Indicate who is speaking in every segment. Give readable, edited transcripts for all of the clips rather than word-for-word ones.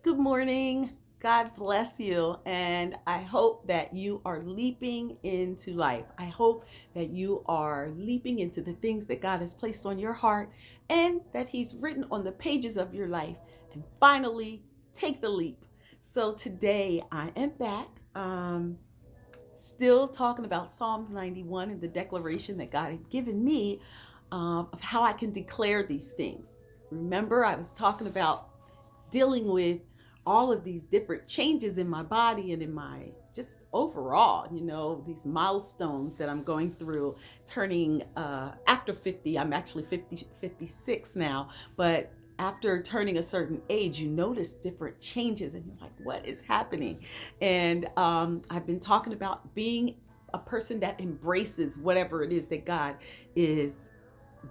Speaker 1: Good morning. God bless you. And I hope that you are leaping into life. I hope that you are leaping into the things that God has placed on your heart and that He's written on the pages of your life. And finally, take the leap. So today I am back, still talking about Psalms 91 and the declaration that God had given me of how I can declare these things. Remember, I was talking about dealing with all of these different changes in my body and in my just overall, these milestones that I'm going through, turning after 50. I'm actually 56 now, but after turning a certain age, you notice different changes and you're like, what is happening? And I've been talking about being a person that embraces whatever it is that God is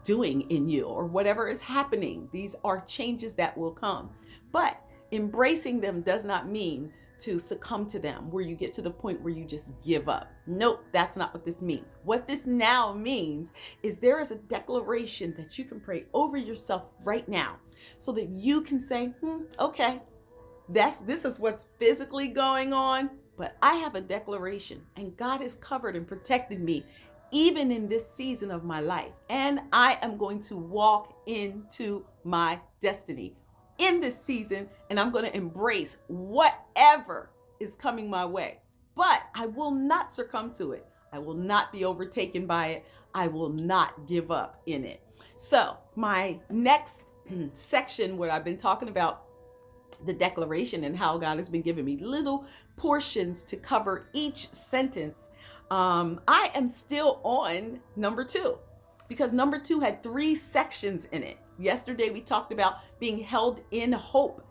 Speaker 1: doing in you or whatever is happening. These are changes that will come. But embracing them does not mean to succumb to them, where you get to the point where you just give up. Nope, that's not what this means. What this now means is there is a declaration that you can pray over yourself right now so that you can say, okay, this is what's physically going on, but I have a declaration and God has covered and protected me even in this season of my life. And I am going to walk into my destiny in this season, and I'm going to embrace whatever is coming my way. But I will not succumb to it. I will not be overtaken by it. I will not give up in it. So, my next section, where I've been talking about the declaration and how God has been giving me little portions to cover each sentence. I am still on number 2 because number 2 had 3 sections in it. Yesterday we talked about being held in hope.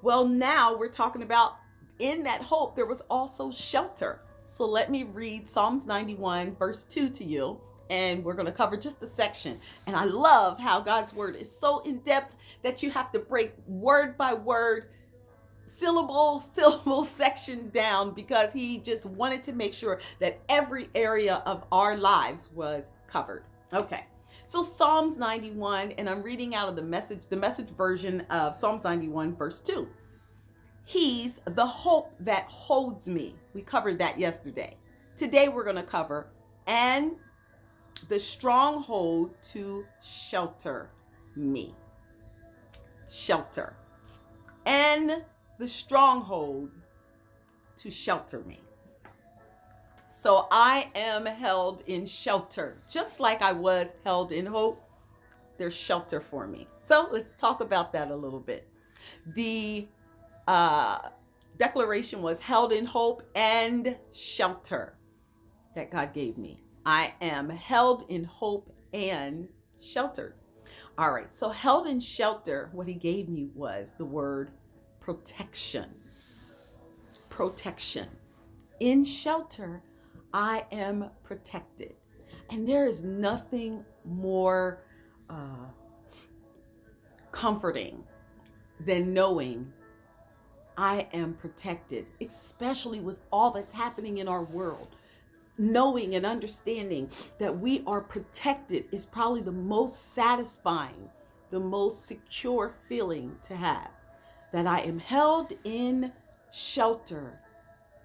Speaker 1: Well, now we're talking about in that hope there was also shelter. So let me read Psalms 91 verse 2 to you, and we're going to cover just a section. And I love how God's word is so in depth that you have to break word by word, syllable section down, because He just wanted to make sure that every area of our lives was covered. Okay. So Psalms 91, and I'm reading out of the message version of Psalms 91 verse 2. He's the hope that holds me. We covered that yesterday. Today we're going to cover and the stronghold to shelter me. Shelter. And the stronghold to shelter me. So I am held in shelter, just like I was held in hope. There's shelter for me. So let's talk about that a little bit. The declaration was held in hope and shelter that God gave me. I am held in hope and sheltered. All right, so held in shelter, what He gave me was the word protection. Protection. In shelter, I am protected. And there is nothing more comforting than knowing I am protected, especially with all that's happening in our world. Knowing and understanding that we are protected is probably the most satisfying, the most secure feeling to have. That I am held in shelter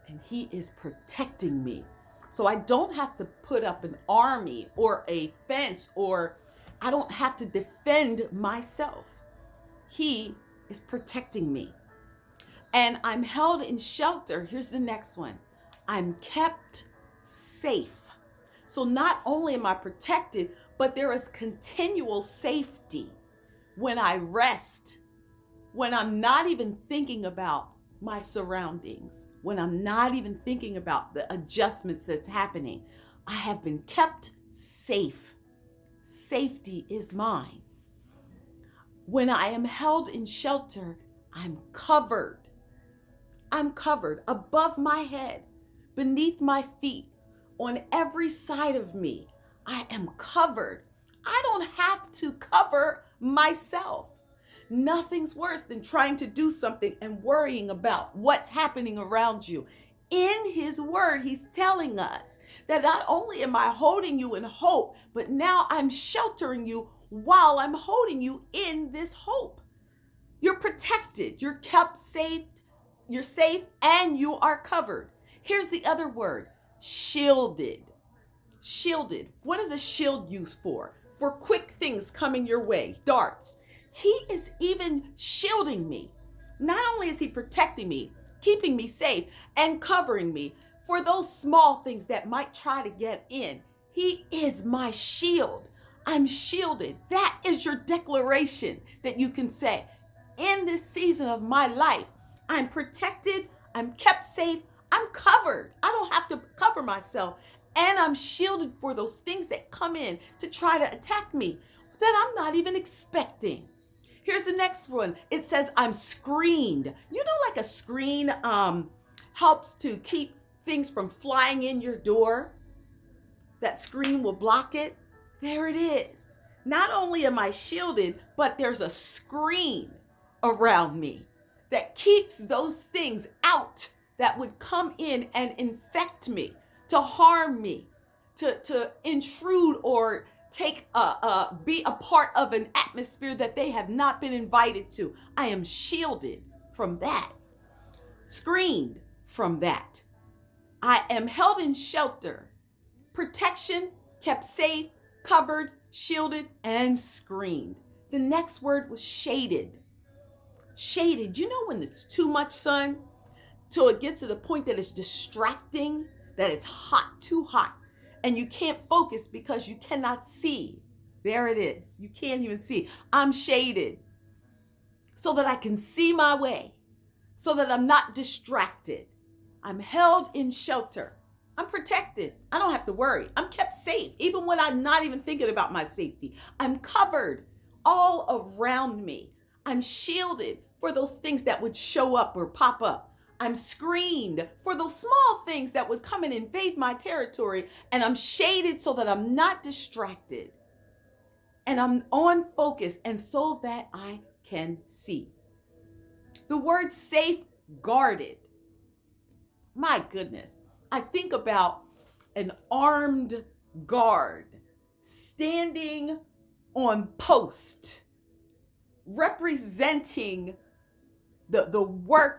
Speaker 1: and He is protecting me. So I don't have to put up an army or a fence, or I don't have to defend myself. He is protecting me. And I'm held in shelter. Here's the next one. I'm kept safe. So not only am I protected, but there is continual safety when I rest, when I'm not even thinking about my surroundings, when I'm not even thinking about the adjustments that's happening. I have been kept safe. Safety is mine. When I am held in shelter, I'm covered. I'm covered above my head, beneath my feet, on every side of me. I am covered. I don't have to cover myself. Nothing's worse than trying to do something and worrying about what's happening around you. In His word, He's telling us that not only am I holding you in hope, but now I'm sheltering you while I'm holding you in this hope. You're protected. You're kept safe. You're safe and you are covered. Here's the other word, shielded. Shielded. What is a shield used for? For quick things coming your way, darts. He is even shielding me. Not only is he protecting me, keeping me safe, and covering me for those small things that might try to get in, he is my shield. I'm shielded. That is your declaration that you can say. In this season of my life, I'm protected, I'm kept safe, I'm covered. I don't have to cover myself. And I'm shielded for those things that come in to try to attack me that I'm not even expecting. Here's the next one. It says I'm screened. You know, like a screen helps to keep things from flying in your door. That screen will block it. There it is. Not only am I shielded, but there's a screen around me that keeps those things out that would come in and infect me, to harm me, to intrude or be a part of an atmosphere that they have not been invited to. I am shielded from that, screened from that. I am held in shelter, protection, kept safe, covered, shielded, and screened. The next word was shaded. Shaded. You know when it's too much sun till it gets to the point that it's distracting, that it's hot, too hot, and you can't focus because you cannot see. There it is. You can't even see. I'm shaded so that I can see my way, so that I'm not distracted. I'm held in shelter. I'm protected. I don't have to worry. I'm kept safe, even when I'm not even thinking about my safety. I'm covered all around me. I'm shielded for those things that would show up or pop up. I'm screened for those small things that would come and invade my territory. And I'm shaded so that I'm not distracted. And I'm on focus and so that I can see. The word safeguarded. My goodness. I think about an armed guard standing on post, representing the work